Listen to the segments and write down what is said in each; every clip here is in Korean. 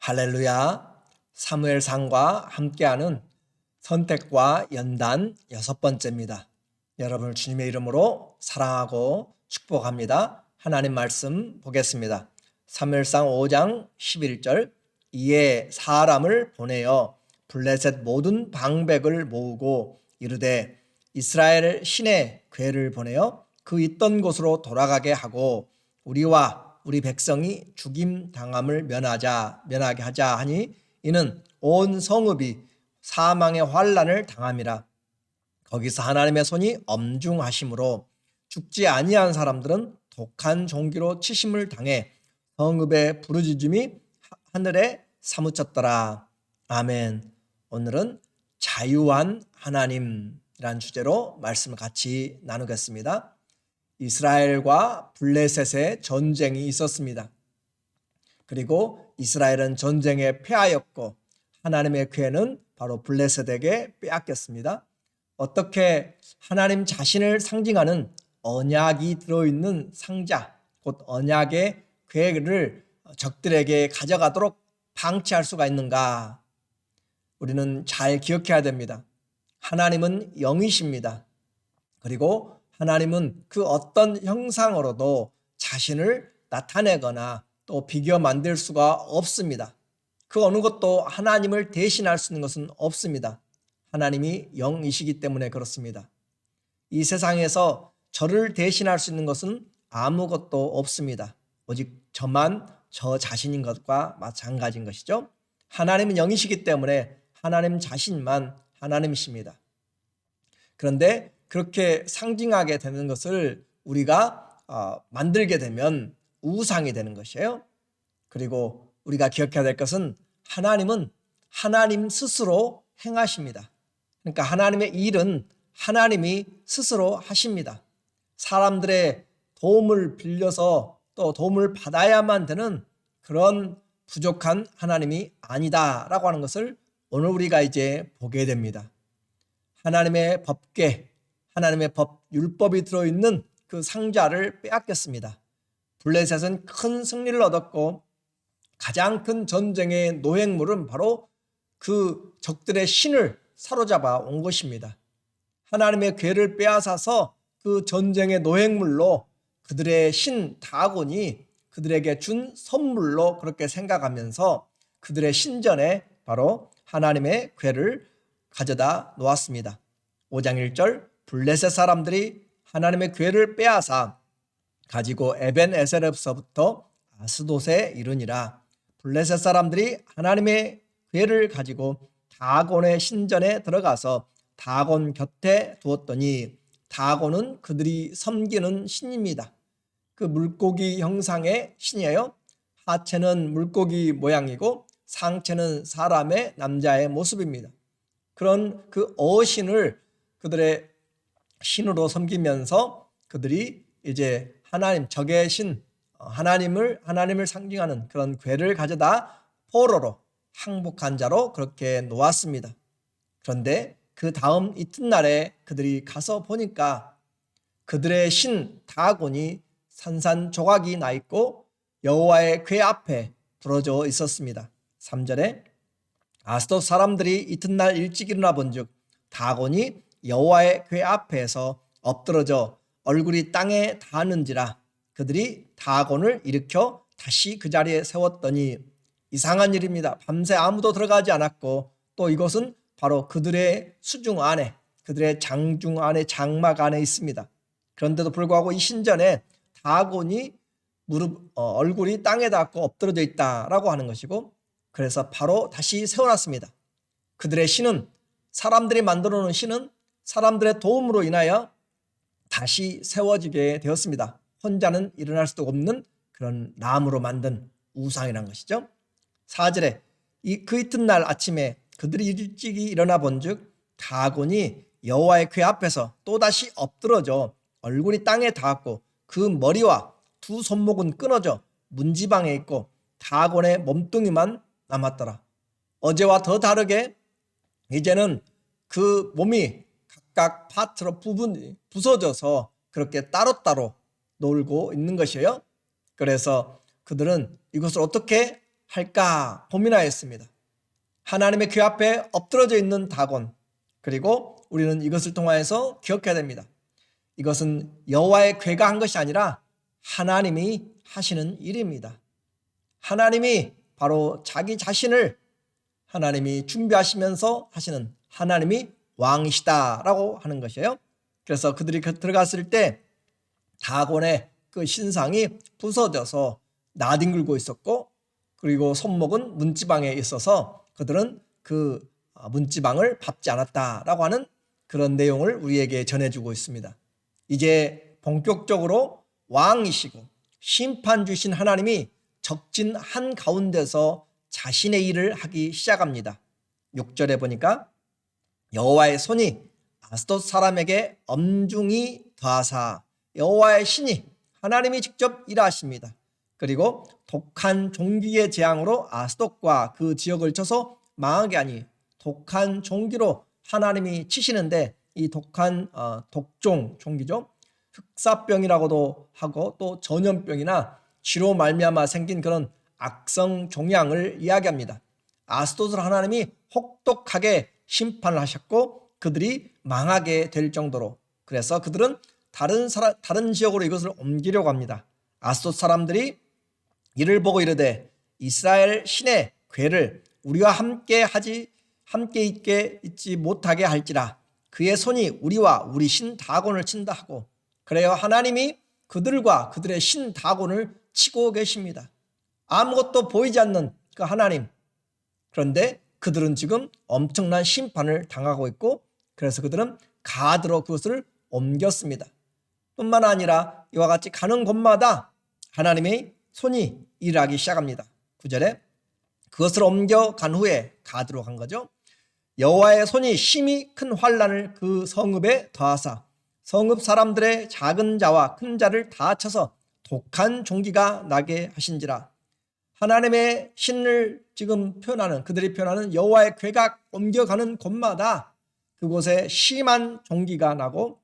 할렐루야. 사무엘상과 함께하는 선택과 연단 6번째입니다. 여러분을 주님의 이름으로 사랑하고 축복합니다. 하나님 말씀 보겠습니다. 사무엘상 5장 11절 이에 사람을 보내어 블레셋 모든 방백을 모으고 이르되 이스라엘 신의 궤를 보내어 그 있던 곳으로 돌아가게 하고 우리와 우리 백성이 죽임 당함을 면하게 하자 하니 이는 온 성읍이 사망의 환난을 당함이라. 거기서 하나님의 손이 엄중하심으로 죽지 아니한 사람들은 독한 종기로 치심을 당해 성읍의 부르짖음이 하늘에 사무쳤더라. 아멘. 오늘은 자유한 하나님이란 주제로 말씀을 같이 나누겠습니다. 이스라엘과 블레셋의 전쟁이 있었습니다. 그리고 이스라엘은 전쟁에 패하였고 하나님의 궤는 바로 블레셋에게 빼앗겼습니다. 어떻게 하나님 자신을 상징하는 언약이 들어있는 상자, 곧 언약의 궤를 적들에게 가져가도록 방치할 수가 있는가? 우리는 잘 기억해야 됩니다. 하나님은 영이십니다. 그리고 하나님은 그 어떤 형상으로도 자신을 나타내거나 또 비교 만들 수가 없습니다. 그 어느 것도 하나님을 대신할 수 있는 것은 없습니다. 하나님이 영이시기 때문에 그렇습니다. 이 세상에서 저를 대신할 수 있는 것은 아무것도 없습니다. 오직 저만 저 자신인 것과 마찬가지인 것이죠. 하나님은 영이시기 때문에 하나님 자신만 하나님이십니다. 그런데 그렇게 상징하게 되는 것을 우리가 만들게 되면 우상이 되는 것이에요. 그리고 우리가 기억해야 될 것은 하나님은 하나님 스스로 행하십니다. 그러니까 하나님의 일은 하나님이 스스로 하십니다. 사람들의 도움을 빌려서 또 도움을 받아야만 되는 그런 부족한 하나님이 아니다라고 하는 것을 오늘 우리가 이제 보게 됩니다. 하나님의 법궤, 하나님의 법, 율법이 들어있는 그 상자를 빼앗겼습니다. 블레셋은 큰 승리를 얻었고 가장 큰 전쟁의 노획물은 바로 그 적들의 신을 사로잡아 온 것입니다. 하나님의 궤를 빼앗아서 그 전쟁의 노획물로 그들의 신 다곤이 그들에게 준 선물로 그렇게 생각하면서 그들의 신전에 바로 하나님의 궤를 가져다 놓았습니다. 5장 1절 블레셋 사람들이 하나님의 궤를 빼앗아 가지고 에벤에셀에서부터 아스돗에 이르니라. 블레셋 사람들이 하나님의 궤를 가지고 다곤의 신전에 들어가서 다곤 곁에 두었더니 다곤은 그들이 섬기는 신입니다. 그 물고기 형상의 신이에요. 하체는 물고기 모양이고 상체는 사람의 남자의 모습입니다. 그런 그 어신을 그들의 신으로 섬기면서 그들이 이제 하나님, 적의 신, 하나님을 상징하는 그런 궤를 가져다 포로로 항복한 자로 그렇게 놓았습니다. 그런데 그 다음 이튿날에 그들이 가서 보니까 그들의 신 다곤이 산산조각이 나 있고 여호와의 궤 앞에 부러져 있었습니다. 3절에 아스돗 사람들이 이튿날 일찍 일어나 본즉 다곤이 여호와의 궤 앞에서 엎드러져 얼굴이 땅에 닿았는지라. 그들이 다곤을 일으켜 다시 그 자리에 세웠더니 이상한 일입니다. 밤새 아무도 들어가지 않았고 또 이것은 바로 그들의 수중 안에, 그들의 장중 안에, 장막 안에 있습니다. 그런데도 불구하고 이 신전에 다곤이 얼굴이 땅에 닿고 엎드러져 있다라고 하는 것이고, 그래서 바로 다시 세워놨습니다. 그들의 신은, 사람들이 만들어 놓은 신은 사람들의 도움으로 인하여 다시 세워지게 되었습니다. 혼자는 일어날 수도 없는 그런 나무로 만든 우상이란 것이죠. 4절에 그 이튿날 아침에 그들이 일찍이 일어나 본즉 다곤이 여호와의 궤 앞에서 또다시 엎드러져 얼굴이 땅에 닿았고 그 머리와 두 손목은 끊어져 문지방에 있고 다곤의 몸뚱이만 남았더라. 어제와 더 다르게 이제는 그 몸이 각각 파트로 부분이 부서져서 그렇게 따로따로 놀고 있는 것이에요. 그래서 그들은 이것을 어떻게 할까 고민하였습니다. 하나님의 그 앞에 엎드러져 있는 다곤, 그리고 우리는 이것을 통하여서 기억해야 됩니다. 이것은 여호와의 괴가 한 것이 아니라 하나님이 하시는 일입니다. 하나님이 바로 자기 자신을 하나님이 준비하시면서 하시는, 하나님이 왕이시다라고 하는 것이에요. 그래서 그들이 들어갔을 때 다곤의 그 신상이 부서져서 나뒹굴고 있었고, 그리고 손목은 문지방에 있어서 그들은 그 문지방을 밟지 않았다라고 하는 그런 내용을 우리에게 전해주고 있습니다. 이제 본격적으로 왕이시고 심판주신 하나님이 적진 한가운데서 자신의 일을 하기 시작합니다. 6절에 보니까 여호와의 손이 아스돗 사람에게 엄중히 더하사, 여호와의 신이 하나님이 직접 일하십니다. 그리고 독한 종기의 재앙으로 아스돗과 그 지역을 쳐서 망하게 하니, 독한 종기로 하나님이 치시는데, 이 독한 독종 종기죠. 흑사병이라고도 하고 또 전염병이나 쥐로 말미암아 생긴 그런 악성 종양을 이야기합니다. 아스돗을 하나님이 혹독하게 심판을 하셨고 그들이 망하게 될 정도로, 그래서 그들은 다른 지역으로 이것을 옮기려고 합니다. 아스돗 사람들이 이를 보고 이르되, 이스라엘 신의 괴를 우리와 함께 있지 못하게 할지라, 그의 손이 우리와 우리 신 다곤을 친다 하고, 그래요, 하나님이 그들과 그들의 신 다곤을 치고 계십니다. 아무것도 보이지 않는 그 하나님, 그런데 그들은 지금 엄청난 심판을 당하고 있고, 그래서 그들은 가드로 그것을 옮겼습니다. 뿐만 아니라 이와 같이 가는 곳마다 하나님의 손이 일하기 시작합니다. 9절에 그것을 옮겨간 후에, 가드로 간 거죠, 여호와의 손이 심히 큰 환난을 그 성읍에 더하사 성읍 사람들의 작은 자와 큰 자를 다 쳐서 독한 종기가 나게 하신지라. 하나님의 신을 지금 표현하는, 그들이 표현하는 여호와의 괴가 옮겨가는 곳마다 그곳에 심한 종기가 나고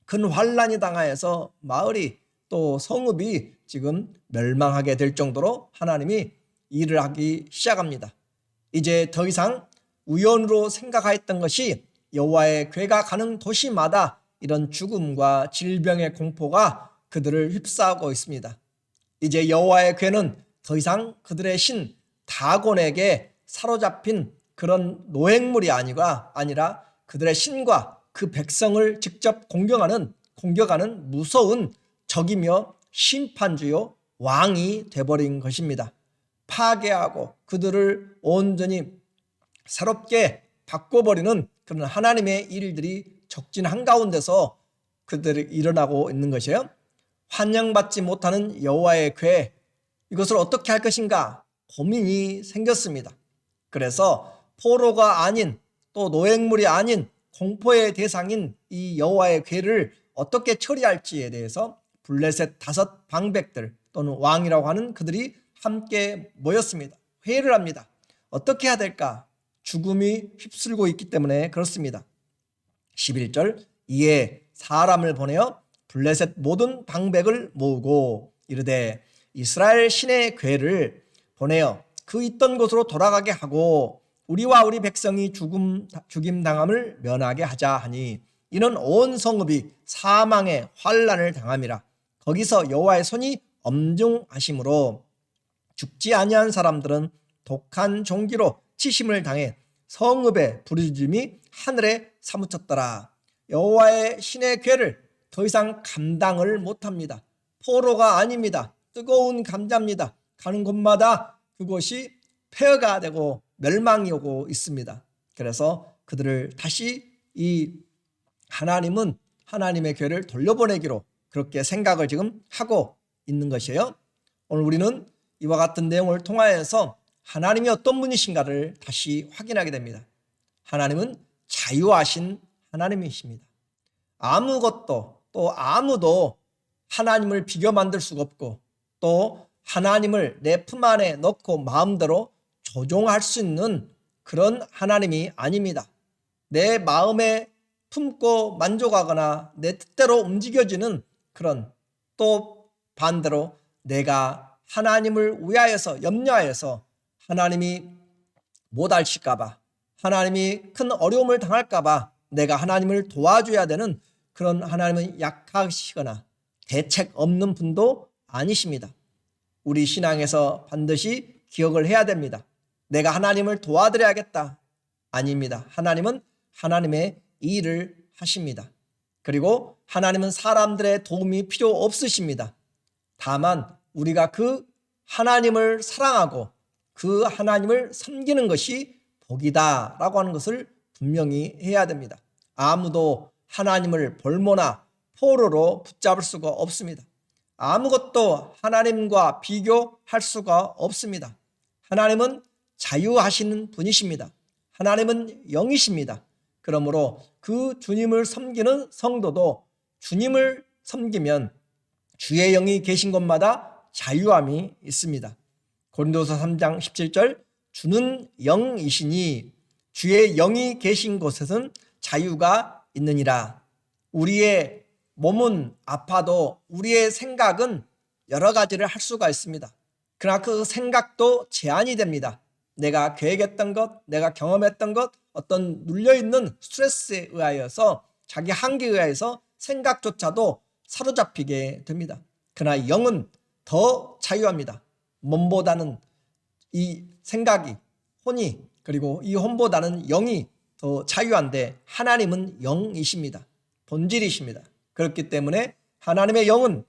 큰 환난이 당하여서 마을이 또 성읍이 지금 멸망하게 될 정도로 하나님이 일을 하기 시작합니다. 이제 더 이상 우연으로 생각하였던 것이 여호와의 괴가 가는 도시마다 이런 죽음과 질병의 공포가 그들을 휩싸고 있습니다. 이제 여호와의 괴는 더 이상 그들의 신 다곤에게 사로잡힌 그런 노획물이 아니라 그들의 신과 그 백성을 직접 공격하는 무서운 적이며 심판주요 왕이 되어버린 것입니다. 파괴하고 그들을 온전히 새롭게 바꿔버리는 그런 하나님의 일들이 적진 한가운데서 그들이 일어나고 있는 것이에요. 환영받지 못하는 여호와의 괴, 이것을 어떻게 할 것인가 고민이 생겼습니다. 그래서 포로가 아닌, 또 노획물이 아닌 공포의 대상인 이 여호와의 괴를 어떻게 처리할지에 대해서 블레셋 5 방백들 또는 왕이라고 하는 그들이 함께 모였습니다. 회의를 합니다. 어떻게 해야 될까? 죽음이 휩쓸고 있기 때문에 그렇습니다. 11절, 이에 사람을 보내어 블레셋 모든 방백을 모으고 이르되, 이스라엘 신의 괴를 보내어 그 있던 곳으로 돌아가게 하고 우리와 우리 백성이 죽임 당함을 면하게 하자 하니, 이는 온 성읍이 사망의 환난을 당함이라. 거기서 여호와의 손이 엄중하심으로 죽지 아니한 사람들은 독한 종기로 치심을 당해 성읍의 부르짖음이 하늘에 사무쳤더라. 여호와의 신의 괴를 더 이상 감당을 못합니다. 포로가 아닙니다. 뜨거운 감자입니다. 가는 곳마다 그곳이 폐허가 되고 멸망이 오고 있습니다. 그래서 그들을 다시 이 하나님은 하나님의 괴를 돌려보내기로 그렇게 생각을 지금 하고 있는 것이에요. 오늘 우리는 이와 같은 내용을 통하여서 하나님이 어떤 분이신가를 다시 확인하게 됩니다. 하나님은 자유하신 하나님이십니다. 아무것도 또 아무도 하나님을 비교 만들 수가 없고, 또 하나님을 내 품 안에 넣고 마음대로 조종할 수 있는 그런 하나님이 아닙니다. 내 마음에 품고 만족하거나 내 뜻대로 움직여지는 그런, 또 반대로 내가 하나님을 위하여서 염려하여서 하나님이 못 알실까 봐, 하나님이 큰 어려움을 당할까 봐 내가 하나님을 도와줘야 되는 그런 하나님은 약하시거나 대책 없는 분도 아니십니다. 우리 신앙에서 반드시 기억을 해야 됩니다. 내가 하나님을 도와드려야겠다. 아닙니다. 하나님은 하나님의 일을 하십니다. 그리고 하나님은 사람들의 도움이 필요 없으십니다. 다만 우리가 그 하나님을 사랑하고 그 하나님을 섬기는 것이 복이다라고 하는 것을 분명히 해야 됩니다. 아무도 하나님을 볼모나 포로로 붙잡을 수가 없습니다. 아무것도 하나님과 비교할 수가 없습니다. 하나님은 자유하시는 분이십니다. 하나님은 영이십니다. 그러므로 그 주님을 섬기는 성도도 주님을 섬기면 주의 영이 계신 곳마다 자유함이 있습니다. 고린도서 3장 17절 주는 영이시니 주의 영이 계신 곳에서는 자유가 있느니라. 우리의 몸은 아파도 우리의 생각은 여러 가지를 할 수가 있습니다. 그러나 그 생각도 제한이 됩니다. 내가 계획했던 것, 내가 경험했던 것, 어떤 눌려있는 스트레스에 의하여서 자기 한계에 의해서 생각조차도 사로잡히게 됩니다. 그러나 영은 더 자유합니다. 몸보다는 이 생각이, 혼이, 그리고 이 혼보다는 영이 더 자유한데 하나님은 영이십니다. 본질이십니다. 그렇기 때문에 하나님의 영은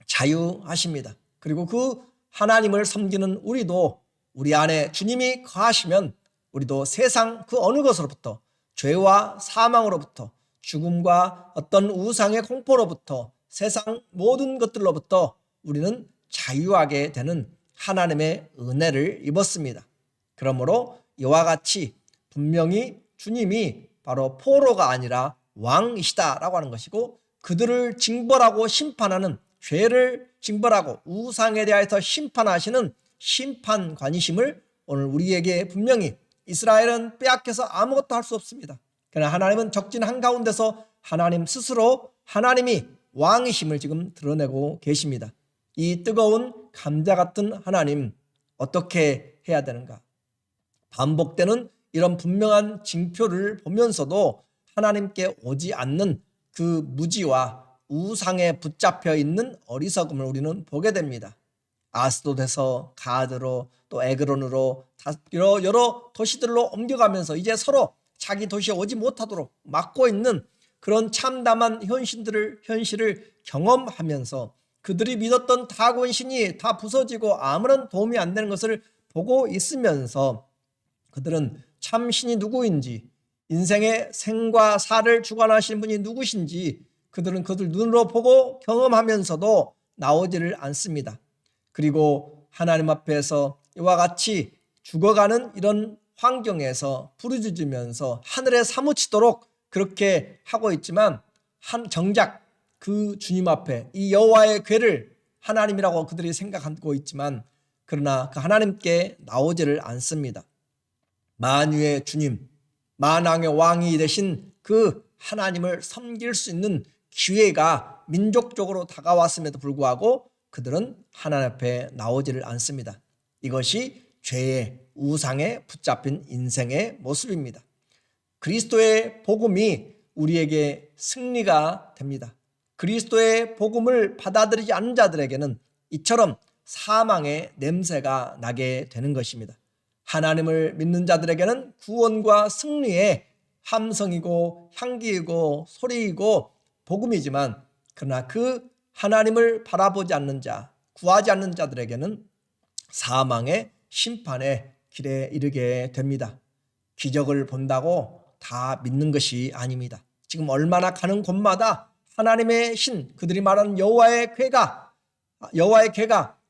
자유하십니다. 그리고 그 하나님을 섬기는 우리도 우리 안에 주님이 거하시면 우리도 세상 그 어느 것으로부터, 죄와 사망으로부터, 죽음과 어떤 우상의 공포로부터, 세상 모든 것들로부터 우리는 자유하게 되는 하나님의 은혜를 입었습니다. 그러므로 이와 같이 분명히 주님이 바로 포로가 아니라 왕이시다라고 하는 것이고, 그들을 징벌하고 심판하는, 죄를 징벌하고 우상에 대해서 심판하시는 심판관이심을 오늘 우리에게 분명히, 이스라엘은 빼앗겨서 아무것도 할 수 없습니다. 그러나 하나님은 적진 한가운데서 하나님 스스로 하나님이 왕이심을 지금 드러내고 계십니다. 이 뜨거운 감자 같은 하나님, 어떻게 해야 되는가? 반복되는 이런 분명한 징표를 보면서도 하나님께 오지 않는 그 무지와 우상에 붙잡혀 있는 어리석음을 우리는 보게 됩니다. 아스돗에서 가드로 또 에그론으로 여러 도시들로 옮겨가면서 이제 서로 자기 도시에 오지 못하도록 막고 있는 그런 참담한 현실을 경험하면서 그들이 믿었던 다곤 신이 다 부서지고 아무런 도움이 안 되는 것을 보고 있으면서 그들은 참 신이 누구인지, 인생의 생과 사를 주관하시는 분이 누구신지 그들은 그들 눈으로 보고 경험하면서도 나오지를 않습니다. 그리고 하나님 앞에서 이와 같이 죽어가는 이런 환경에서 부르짖으면서 하늘에 사무치도록 그렇게 하고 있지만, 정작 그 주님 앞에 이 여호와의 궤를 하나님이라고 그들이 생각하고 있지만, 그러나 그 하나님께 나오지를 않습니다. 만유의 주님, 만왕의 왕이 되신 그 하나님을 섬길 수 있는 기회가 민족적으로 다가왔음에도 불구하고 그들은 하나님 앞에 나오지를 않습니다. 이것이 죄의 우상에 붙잡힌 인생의 모습입니다. 그리스도의 복음이 우리에게 승리가 됩니다. 그리스도의 복음을 받아들이지 않는 자들에게는 이처럼 사망의 냄새가 나게 되는 것입니다. 하나님을 믿는 자들에게는 구원과 승리의 함성이고 향기이고 소리이고 복음이지만, 그러나 그 하나님을 바라보지 않는 자, 구하지 않는 자들에게는 사망의 심판의 길에 이르게 됩니다. 기적을 본다고 다 믿는 것이 아닙니다. 지금 얼마나 가는 곳마다 하나님의 신, 그들이 말하는 여호와의 궤가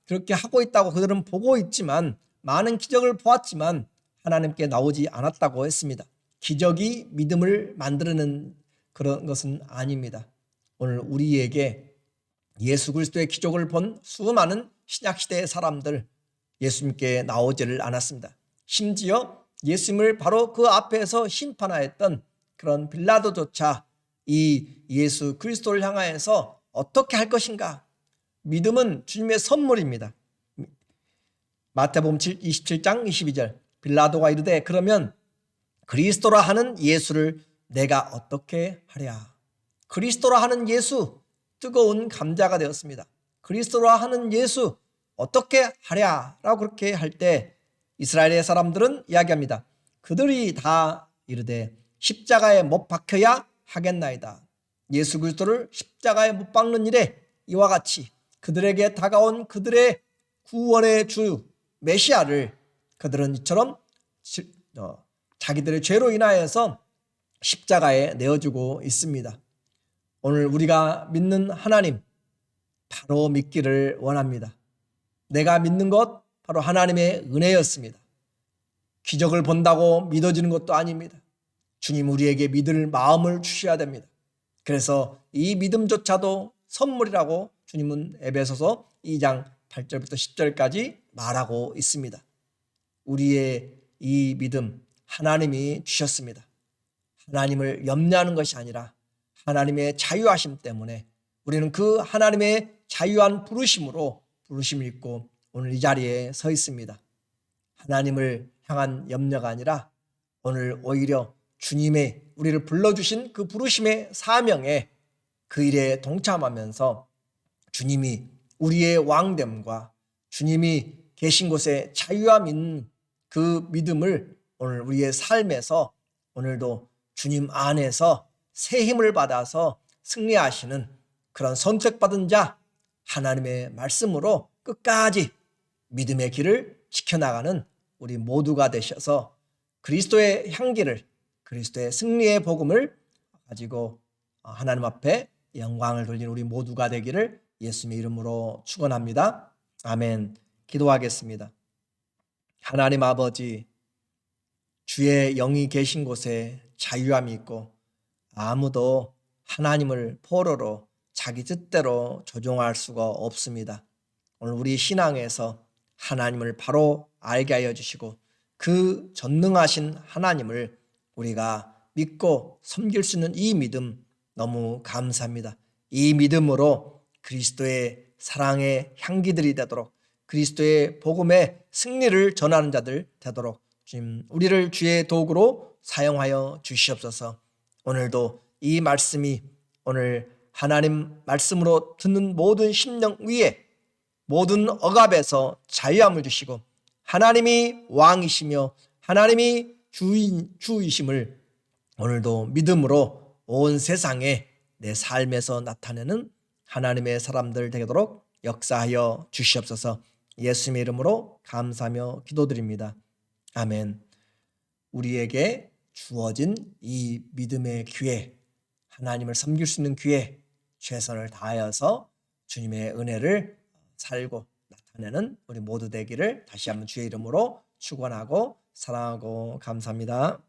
그렇게 하고 있다고 그들은 보고 있지만, 많은 기적을 보았지만 하나님께 나오지 않았다고 했습니다. 기적이 믿음을 만들어내는 그런 것은 아닙니다. 오늘 우리에게 예수 그리스도의 기적을 본 수많은 신약시대의 사람들, 예수님께 나오지를 않았습니다. 심지어 예수님을 바로 그 앞에서 심판하였던 그런 빌라도조차 이 예수 그리스도를 향하여서 어떻게 할 것인가? 믿음은 주님의 선물입니다. 마태복음 27장 22절 빌라도가 이르되 그러면 그리스도라 하는 예수를 내가 어떻게 하랴. 그리스도라 하는 예수, 뜨거운 감자가 되었습니다. 그리스도라 하는 예수 어떻게 하랴라고 그렇게 할 때 이스라엘의 사람들은 이야기합니다. 그들이 다 이르되 십자가에 못 박혀야 하겠나이다. 예수 그리스도를 십자가에 못 박는 일에 이와 같이 그들에게 다가온 그들의 구원의 주 메시아를 그들은 이처럼 자기들의 죄로 인하여서 십자가에 내어주고 있습니다. 오늘 우리가 믿는 하나님 바로 믿기를 원합니다. 내가 믿는 것 바로 하나님의 은혜였습니다. 기적을 본다고 믿어지는 것도 아닙니다. 주님 우리에게 믿을 마음을 주셔야 됩니다. 그래서 이 믿음조차도 선물이라고 주님은 에베소서 2장 8절부터 10절까지 말하고 있습니다. 우리의 이 믿음 하나님이 주셨습니다. 하나님을 염려하는 것이 아니라 하나님의 자유하심 때문에 우리는 그 하나님의 자유한 부르심으로 부르심을 입고 오늘 이 자리에 서 있습니다. 하나님을 향한 염려가 아니라 오늘 오히려 주님의 우리를 불러주신 그 부르심의 사명에 그 일에 동참하면서 주님이 우리의 왕됨과 주님이 계신 곳에 자유함 있는 그 믿음을 오늘 우리의 삶에서 오늘도 주님 안에서 새 힘을 받아서 승리하시는 그런 선택받은 자 하나님의 말씀으로 끝까지 믿음의 길을 지켜나가는 우리 모두가 되셔서 그리스도의 향기를 그리스도의 승리의 복음을 가지고 하나님 앞에 영광을 돌리는 우리 모두가 되기를 예수님의 이름으로 축원합니다. 아멘. 기도하겠습니다. 하나님 아버지, 주의 영이 계신 곳에 자유함이 있고 아무도 하나님을 포로로 자기 뜻대로 조종할 수가 없습니다. 오늘 우리 신앙에서 하나님을 바로 알게 하여 주시고 그 전능하신 하나님을 우리가 믿고 섬길 수 있는 이 믿음 너무 감사합니다. 이 믿음으로 그리스도의 사랑의 향기들이 되도록 그리스도의 복음의 승리를 전하는 자들 되도록 주님 우리를 주의 도구로 사용하여 주시옵소서. 오늘도 이 말씀이 오늘 하나님 말씀으로 듣는 모든 심령 위에 모든 억압에서 자유함을 주시고 하나님이 왕이시며 하나님이 주이심을 오늘도 믿음으로 온 세상에 내 삶에서 나타내는 하나님의 사람들 되도록 역사하여 주시옵소서. 예수님의 이름으로 감사하며 기도드립니다. 아멘. 우리에게 주어진 이 믿음의 기회, 하나님을 섬길 수 있는 기회, 최선을 다하여서 주님의 은혜를 살고 나타내는 우리 모두 되기를 다시 한번 주의 이름으로 축원하고 사랑하고 감사합니다.